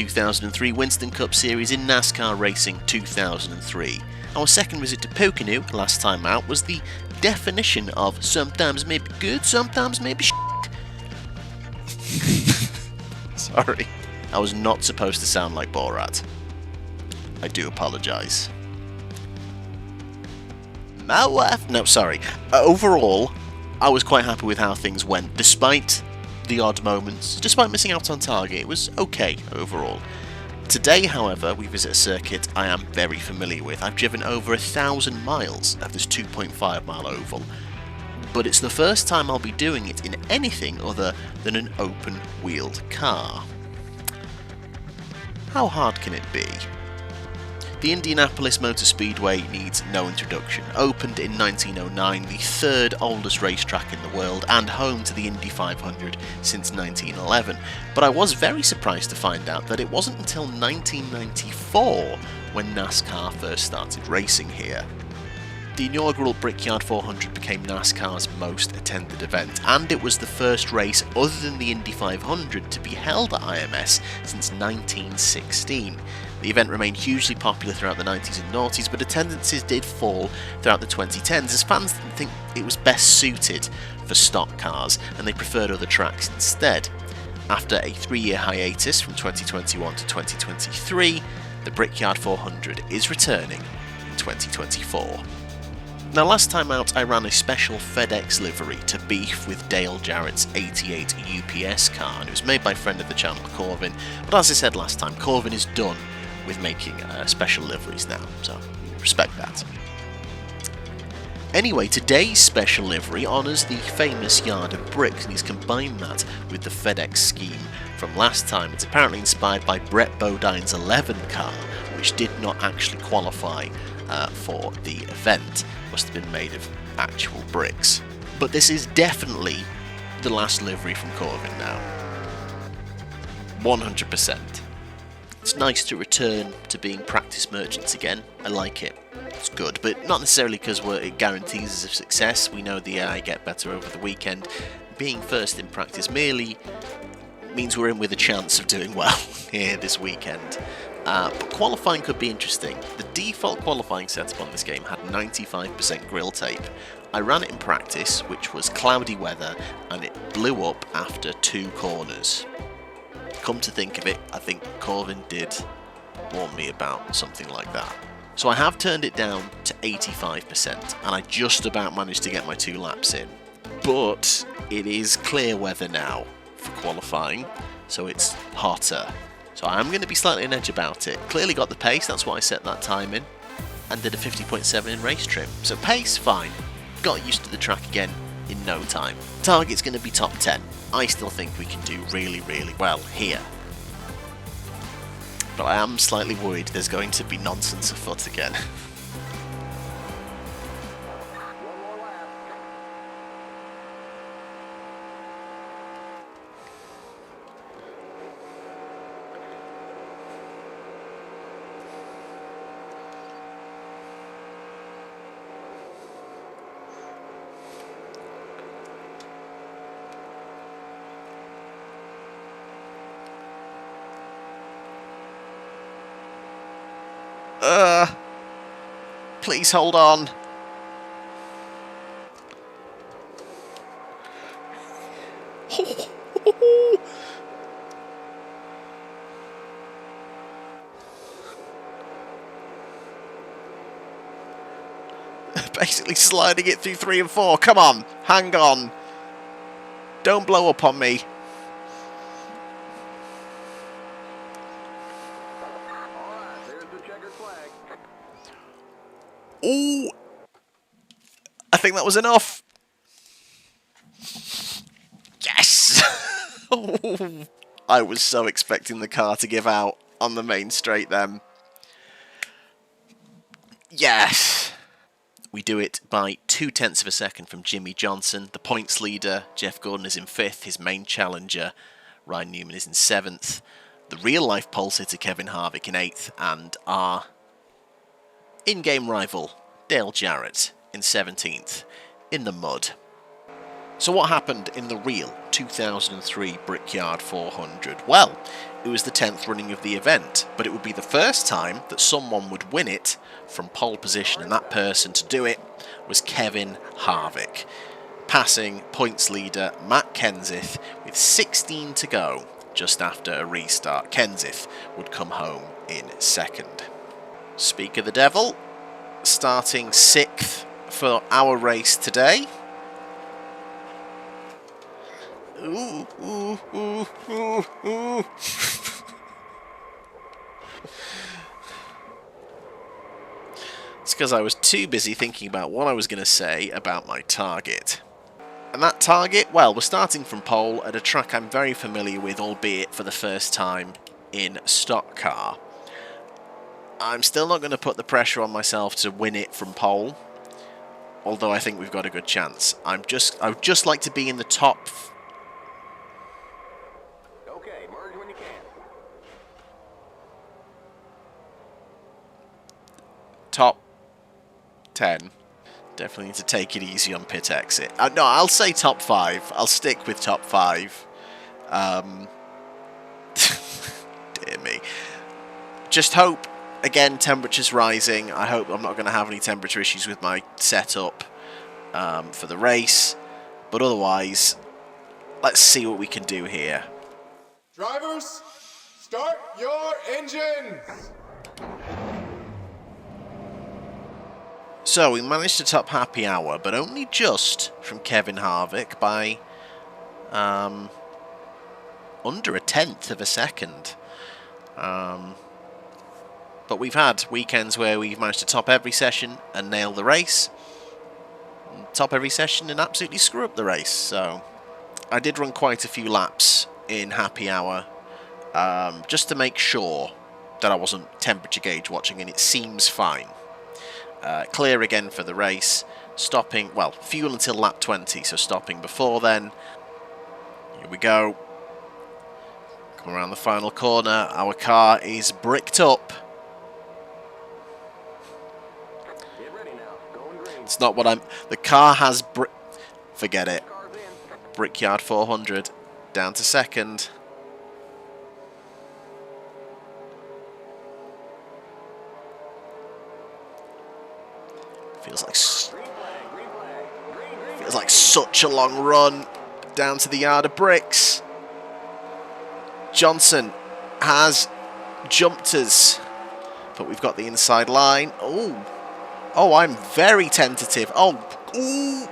2003 Winston Cup Series in NASCAR Racing 2003. Our second visit to Pocono last time out was the definition of sometimes maybe good, sometimes maybe shit. Sorry, I was not supposed to sound like Borat. I do apologise. My wife... No, sorry. Overall, I was quite happy with how things went, despite the odd moments, despite missing out on target. It was okay overall. Today, however, we visit a circuit I am very familiar with. I've driven over 1,000 miles of this 2.5 mile oval, but it's the first time I'll be doing it in anything other than an open-wheeled car. How hard can it be? The Indianapolis Motor Speedway needs no introduction. Opened in 1909, the third oldest racetrack in the world and home to the Indy 500 since 1911. But I was very surprised to find out that it wasn't until 1994 when NASCAR first started racing here. The inaugural Brickyard 400 became NASCAR's most attended event, and it was the first race other than the Indy 500 to be held at IMS since 1916. The event remained hugely popular throughout the 90s and noughties, but attendances did fall throughout the 2010s as fans didn't think it was best suited for stock cars and they preferred other tracks instead. After a 3-year hiatus from 2021 to 2023, the Brickyard 400 is returning in 2024. Now, last time out I ran a special FedEx livery to beef with Dale Jarrett's 88 UPS car, and it was made by friend of the channel Corvin, but as I said last time, Corvin is done with making special liveries now, so respect that. Anyway, today's special livery honours the famous Yard of Bricks, and he's combined that with the FedEx scheme from last time. It's apparently inspired by Brett Bodine's 11 car, which did not actually qualify for the event. Must have been made of actual bricks. But this is definitely the last livery from Corvin now. 100%. It's nice to return to being practice merchants again. I like it. It's good, but not necessarily because it guarantees us of success. We know the AI get better over the weekend. Being first in practice merely means we're in with a chance of doing well here this weekend. But qualifying could be interesting. The default qualifying setup on this game had 95% grill tape. I ran it in practice, which was cloudy weather, and it blew up after 2 corners. Come to think of it, I think Corvin did warn me about something like that. So I have turned it down to 85%, and I just about managed to get my 2 laps in. But it is clear weather now for qualifying, so it's hotter. So I'm going to be slightly on edge about it. Clearly got the pace, that's why I set that time in, and did a 50.7 in race trim. So pace, fine. Got used to the track again in no time. Target's going to be top 10. I still think we can do really, really well here. But I am slightly worried there's going to be nonsense afoot again. Please hold on. Basically sliding it through 3 and 4. Come on, hang on. Don't blow up on me. Ooh, I think that was enough. Yes! I was so expecting the car to give out on the main straight then. Yes! We do it by 0.2 of a second from Jimmy Johnson. The points leader, Jeff Gordon, is in 5th. His main challenger, Ryan Newman, is in 7th. The real-life pole sitter, Kevin Harvick, in 8th. And our in-game rival, Dale Jarrett, in 17th, in the mud. So what happened in the real 2003 Brickyard 400? Well, it was the 10th running of the event, but it would be the first time that someone would win it from pole position, and that person to do it was Kevin Harvick, passing points leader Matt Kenseth with 16 to go just after a restart. Kenseth would come home in second. Speak of the devil, starting 6th for our race today. Ooh, ooh, ooh, ooh, ooh. It's because I was too busy thinking about what I was going to say about my target. And that target, well, we're starting from pole at a track I'm very familiar with, albeit for the first time in stock car. I'm still not going to put the pressure on myself to win it from pole, although I think we've got a good chance. I would just like to be in the top. Okay, merge when you can. Top 10. Definitely need to take it easy on pit exit. No, I'll say top 5. I'll stick with top 5. Dear me. Just hope, again, temperature's rising. I hope I'm not going to have any temperature issues with my setup for the race. But otherwise, let's see what we can do here. Drivers, start your engines! So we managed to top happy hour, but only just from Kevin Harvick by under a 1/10 of a second. But we've had weekends where we've managed to top every session and nail the race, top every session and absolutely screw up the race. So I did run quite a few laps in happy hour just to make sure that I wasn't temperature gauge watching, and it seems fine. Clear again for the race, stopping, well, fuel until lap 20, so stopping before then. Here we go. Come around the final corner, our car is bricked up. Get ready now. Going green. It's not what the car has forget it. Cars in. Brickyard 400, down to second. Feels like such a long run down to the yard of bricks. Johnson has jumped us, but we've got the inside line. Oh, I'm very tentative. Ooh.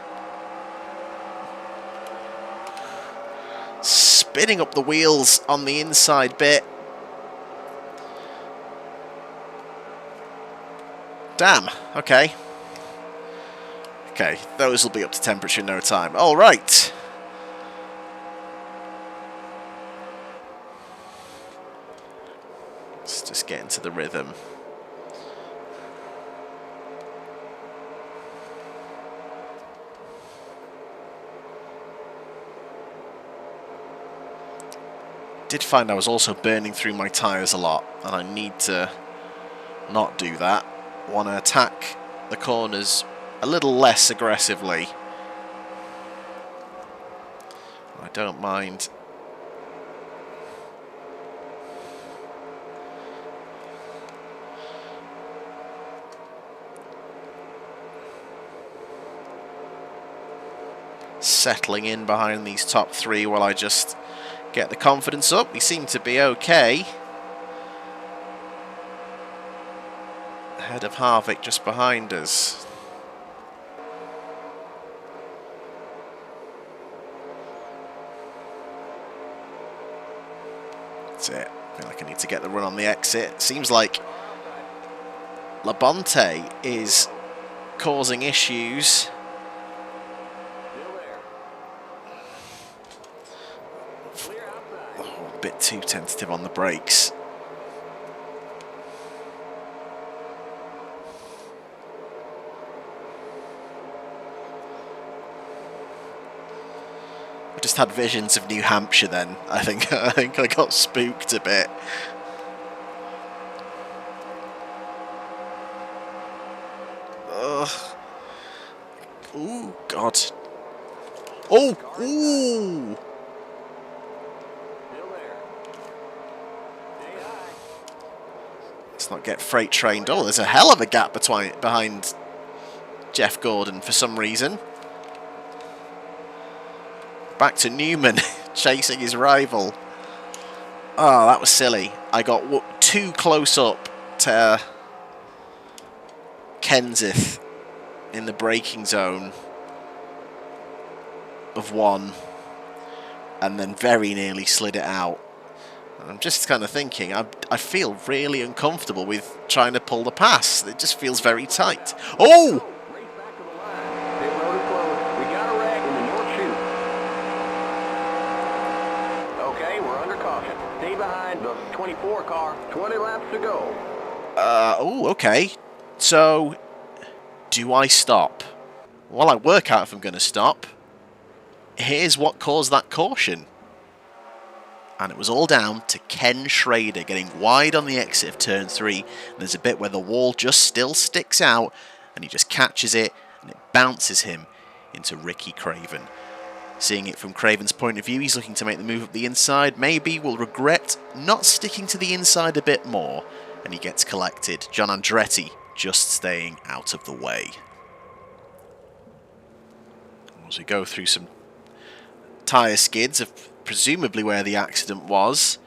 Spinning up the wheels on the inside bit. Damn, okay. Okay, those will be up to temperature in no time. All right. Let's just get into the rhythm. Did find I was also burning through my tyres a lot, and I need to not do that. Want to attack the corners a little less aggressively. I don't mind. Settling in behind these top 3 while I just get the confidence up. We seem to be okay. Ahead of Harvick just behind us. That's it. I feel like I need to get the run on the exit. Seems like Labonte is causing issues. Oh, a bit too tentative on the brakes. I just had visions of New Hampshire then. I think I got spooked a bit. Ugh. Ooh, God. Oh! Ooh! Still there. Stay high. Let's not get freight trained. Oh, there's a hell of a gap behind Jeff Gordon for some reason. Back to Newman, chasing his rival. Oh, that was silly. I got too close up to Kenseth in the braking zone of 1, and then very nearly slid it out. I'm just kind of thinking, I feel really uncomfortable with trying to pull the pass. It just feels very tight. Oh! Race back to the line. Pit road is closed. We got a wreck in the north chute. Okay, we're under caution. Stay behind the 24 car. 20 laps to go. Oh, okay. So, do I stop? Well, I work out if I'm going to stop. Here's what caused that caution. And it was all down to Ken Schrader getting wide on the exit of turn 3. And there's a bit where the wall just still sticks out, and he just catches it, and it bounces him into Ricky Craven. Seeing it from Craven's point of view, he's looking to make the move up the inside. Maybe will regret not sticking to the inside a bit more, and he gets collected. John Andretti just staying out of the way. As we go through some tyre skids of presumably where the accident was.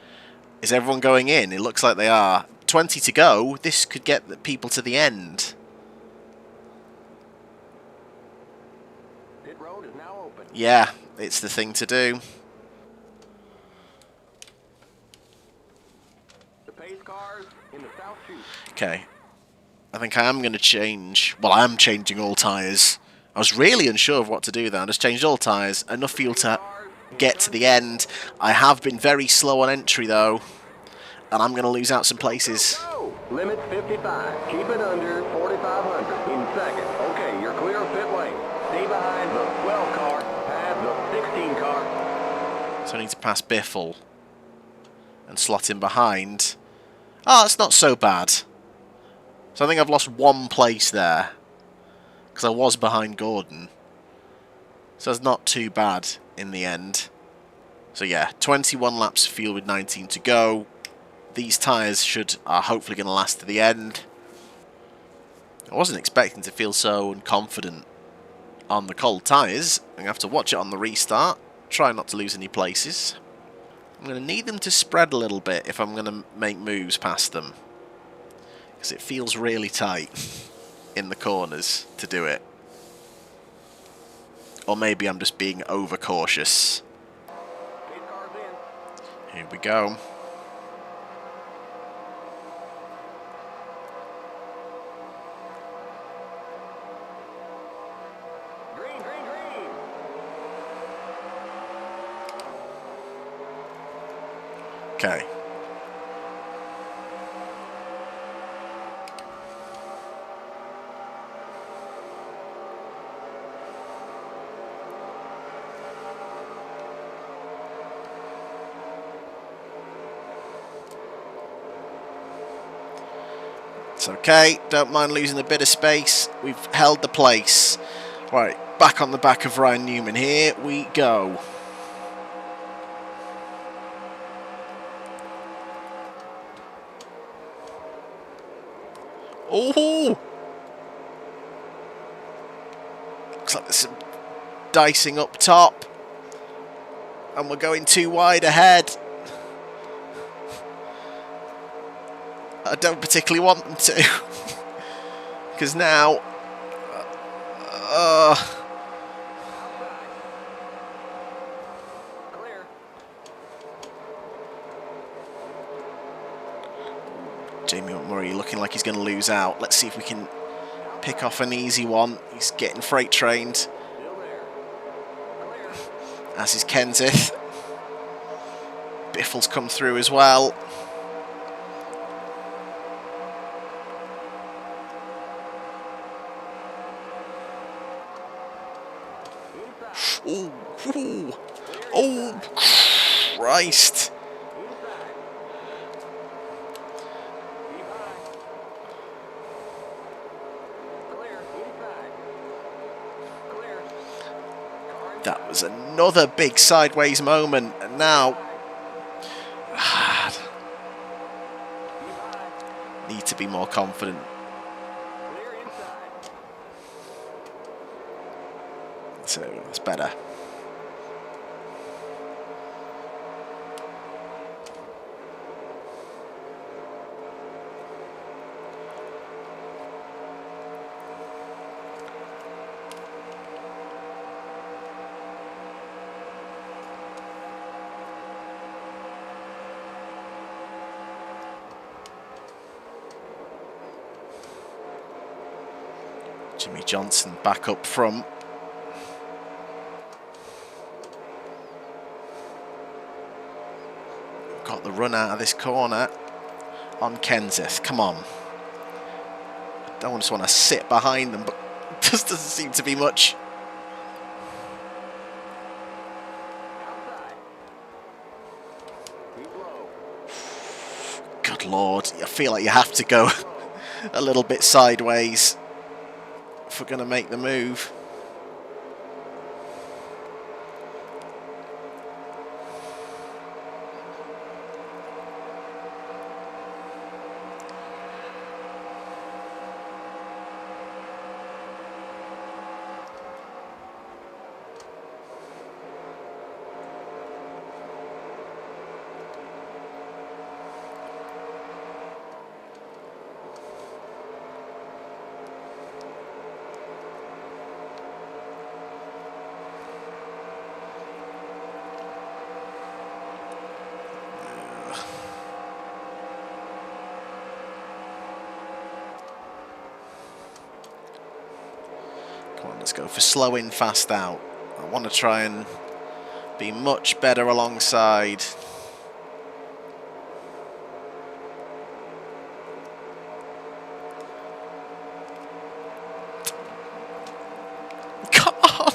Is everyone going in? It looks like they are. 20 to go. This could get the people to the end. Pit road is now open. Yeah, it's the thing to do. The pace cars in the south chute. Okay. I think I am going to change. Well, I am changing all tyres. I was really unsure of what to do there. I just changed all tyres. Enough fuel to get to the end. I have been very slow on entry though, and I'm going to lose out some places. Go! Limit 55. Keep it under 4,500 in second. Okay, you're clear of pit lane. Stay behind the 12 car. Pass the 16 car. So I need to pass Biffle and slot in behind. Oh, that's not so bad. So I think I've lost 1 place there because I was behind Gordon. So it's not too bad in the end. So yeah, 21 laps of fuel with 19 to go. These tyres are hopefully going to last to the end. I wasn't expecting to feel so confident on the cold tyres. I'm going to have to watch it on the restart. Try not to lose any places. I'm going to need them to spread a little bit if I'm going to make moves past them, because it feels really tight in the corners to do it. Or maybe I'm just being overcautious. Pace cars in. Here we go. Green, green, green. Okay. It's okay, don't mind losing a bit of space. We've held the place. Right, back on the back of Ryan Newman. Here we go. Oh! Looks like there's some dicing up top. And we're going too wide ahead. I don't particularly want them to. Because now... Clear. Jamie Montgomery looking like he's going to lose out. Let's see if we can pick off an easy one. He's getting freight trained. Still there. Clear. As is Kenseth. Biffle's come through as well. Oh, oh, oh, Christ. That was another big sideways moment, and now need to be more confident. So that's better. Jimmy Johnson back up front. Got the run out of this corner on Kenseth. Come on. Don't just want to sit behind them, but just doesn't seem to be much. Good Lord, I feel like you have to go a little bit sideways if we're going to make the move. Let's go for slow in, fast out. I want to try and be much better alongside. Come on!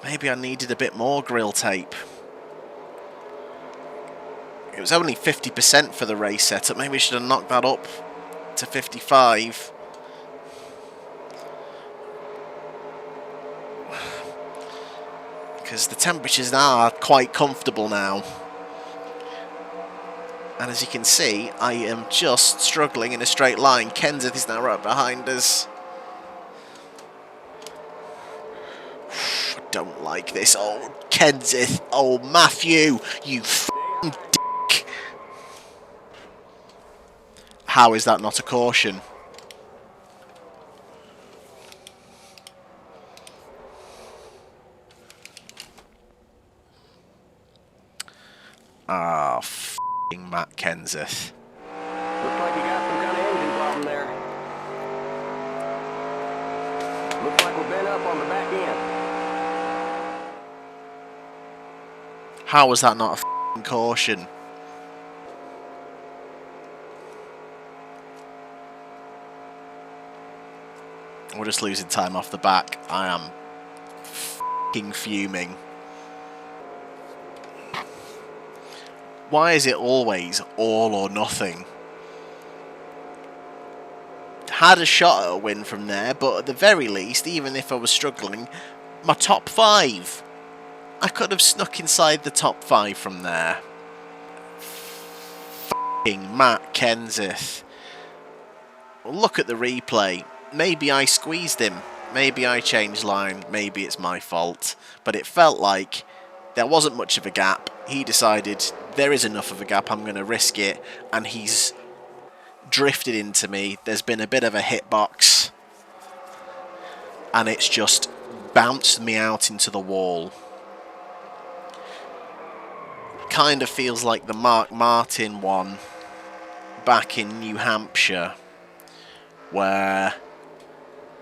Maybe I needed a bit more grill tape. It was only 50% for the race setup. Maybe we should have knocked that up to 55. Because the temperatures now are quite comfortable now. And as you can see, I am just struggling in a straight line. Kenseth is now right behind us. I don't like this. Oh, Kenseth. Oh, Matthew. You f***ing dick. How is that not a caution? Ah, f***ing Matt Kenseth. Looks like you got some kind of engine problem there. Looks like we're bent up on the back end. How was that not a f***ing caution? We're just losing time off the back. I am f***ing fuming. Why is it always all or nothing? Had a shot at a win from there, but at the very least, even if I was struggling, my top 5. I could have snuck inside the top 5 from there. F***ing Matt Kenseth. Well, look at the replay. Maybe I squeezed him. Maybe I changed line. Maybe it's my fault. But it felt like there wasn't much of a gap. He decided there is enough of a gap, I'm going to risk it. And he's drifted into me. There's been a bit of a hitbox. And it's just bounced me out into the wall. Kind of feels like the Mark Martin one back in New Hampshire, where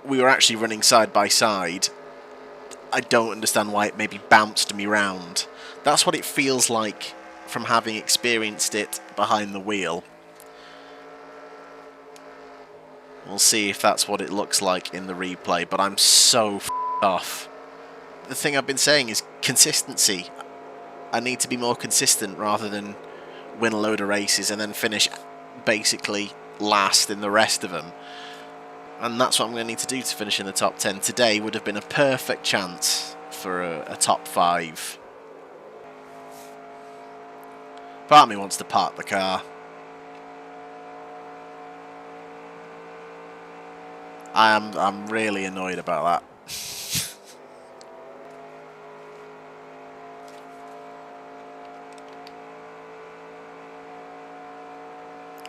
we were actually running side by side. I don't understand why it maybe bounced me round. That's what it feels like from having experienced it behind the wheel. We'll see if that's what it looks like in the replay, but I'm so f***ed off. The thing I've been saying is consistency. I need to be more consistent rather than win a load of races and then finish basically last in the rest of them. And that's what I'm going to need to do to finish in the top 10. Today would have been a perfect chance for a top 5. Part of me wants to park the car. I'm really annoyed about that.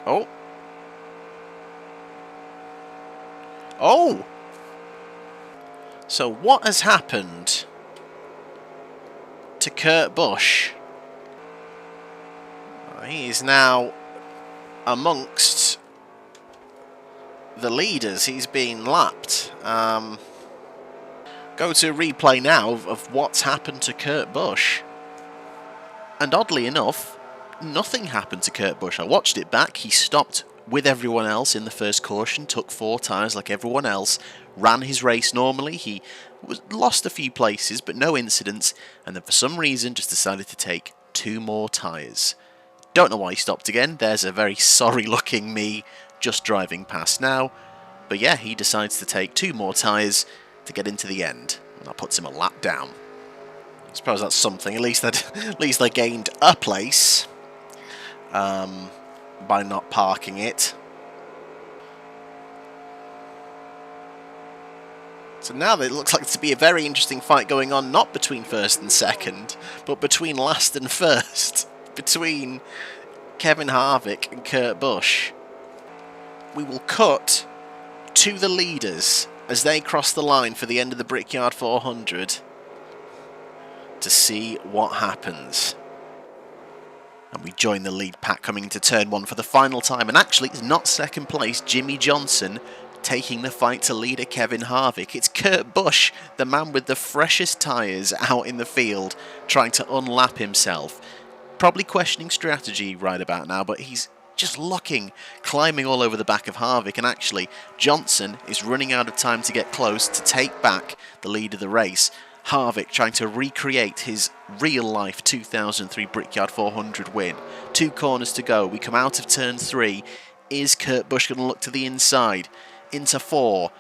Oh. Oh! So what has happened to Kurt Busch? He is now amongst the leaders. He's been lapped. Go to replay now of what's happened to Kurt Busch. And oddly enough, nothing happened to Kurt Busch. I watched it back. He stopped with everyone else in the first caution, took 4 tyres like everyone else, ran his race normally. He lost a few places, but no incidents, and then for some reason just decided to take 2 more tyres. Don't know why he stopped again. There's a very sorry-looking me just driving past now. But yeah, he decides to take 2 more tyres to get into the end, and that puts him a lap down. I suppose that's something. At least they gained a place by not parking it. So now it looks like to be a very interesting fight going on, not between first and second, but between last and first, between Kevin Harvick and Kurt Busch. We will cut to the leaders as they cross the line for the end of the Brickyard 400 to see what happens. And we join the lead pack coming into turn 1 for the final time. And actually, it's not second place, Jimmy Johnson, taking the fight to leader Kevin Harvick. It's Kurt Busch, the man with the freshest tyres out in the field, trying to unlap himself. Probably questioning strategy right about now, but he's just looking, climbing all over the back of Harvick. And actually, Johnson is running out of time to get close to take back the lead of the race. Harvick trying to recreate his real-life 2003 Brickyard 400 win. 2 corners to go. We come out of turn 3. Is Kurt Busch going to look to the inside? Into 4.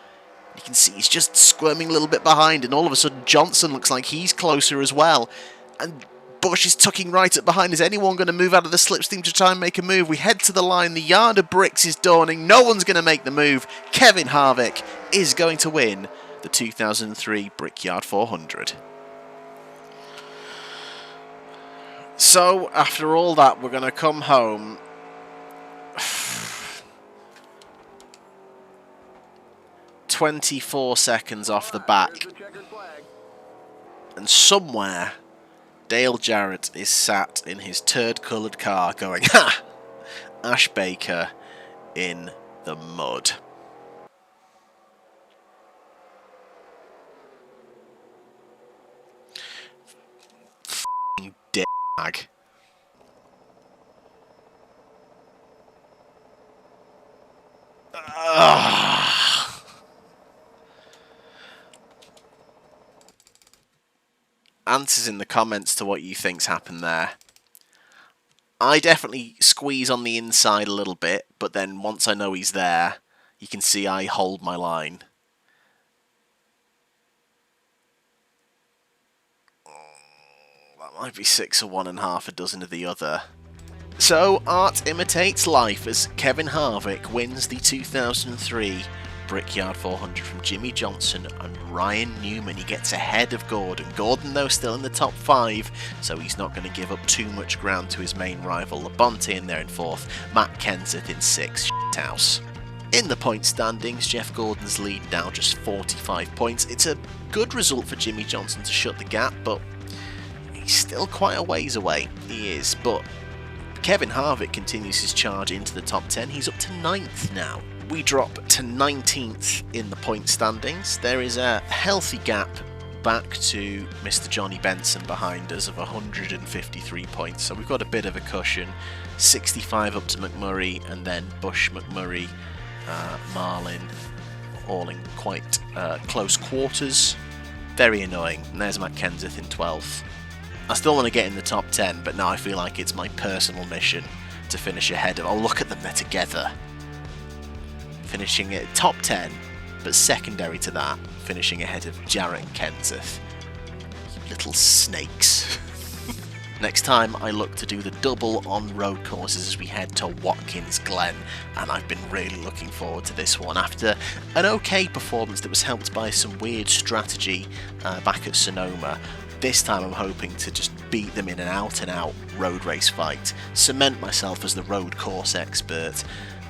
You can see he's just squirming a little bit behind, and all of a sudden Johnson looks like he's closer as well. And Busch is tucking right up behind. Is anyone going to move out of the slipstream to try and make a move? We head to the line. The yard of bricks is dawning. No one's going to make the move. Kevin Harvick is going to win the 2003 Brickyard 400. So, after all that, we're going to come home. 24 seconds off the back. And somewhere, Dale Jarrett is sat in his turd-coloured car going, ha! Ash Baker in the mud. Dick. Answers in the comments to what you think's happened there. I definitely squeeze on the inside a little bit, but then once I know he's there, you can see I hold my line. That might be 6 of one and half a dozen of the other. So, art imitates life as Kevin Harvick wins the 2003 Brickyard 400 from Jimmy Johnson and Ryan Newman. He gets ahead of Gordon. Gordon, though, still in the top 5, so he's not going to give up too much ground to his main rival. Labonte in there in 4th, Matt Kenseth in 6th, shithouse. In the point standings, Jeff Gordon's lead now just 45 points. It's a good result for Jimmy Johnson to shut the gap, but he's still quite a ways away. He is, but Kevin Harvick continues his charge into the top 10. He's up to 9th now. We drop to 19th in the point standings. There is a healthy gap back to Mr. Johnny Benson behind us of 153 points. So we've got a bit of a cushion. 65 up to McMurray, and then Busch, McMurray, Marlin, all in quite close quarters. Very annoying. And there's Matt Kenseth in 12th. I still want to get in the top 10, but now I feel like it's my personal mission to finish ahead of... Oh, look at them, they're together. finishing at top 10, but secondary to that, finishing ahead of Jarrett and Kenseth. You little snakes. Next time I look to do the double on road courses as we head to Watkins Glen, and I've been really looking forward to this one. After an okay performance that was helped by some weird strategy back at Sonoma, this time I'm hoping to just beat them in an out-and-out road race fight, cement myself as the road course expert.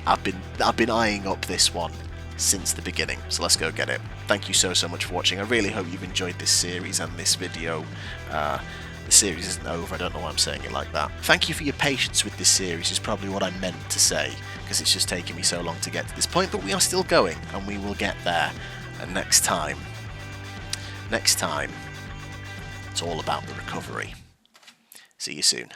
I've been eyeing up this one since the beginning, so let's go get it. Thank you so much for watching. I really hope you've enjoyed this series and this video. The series isn't over, I don't know why I'm saying it like that. Thank you for your patience with this series is probably what I meant to say, because it's just taken me so long to get to this point, but we are still going, and we will get there. And next time, it's all about the recovery. See you soon.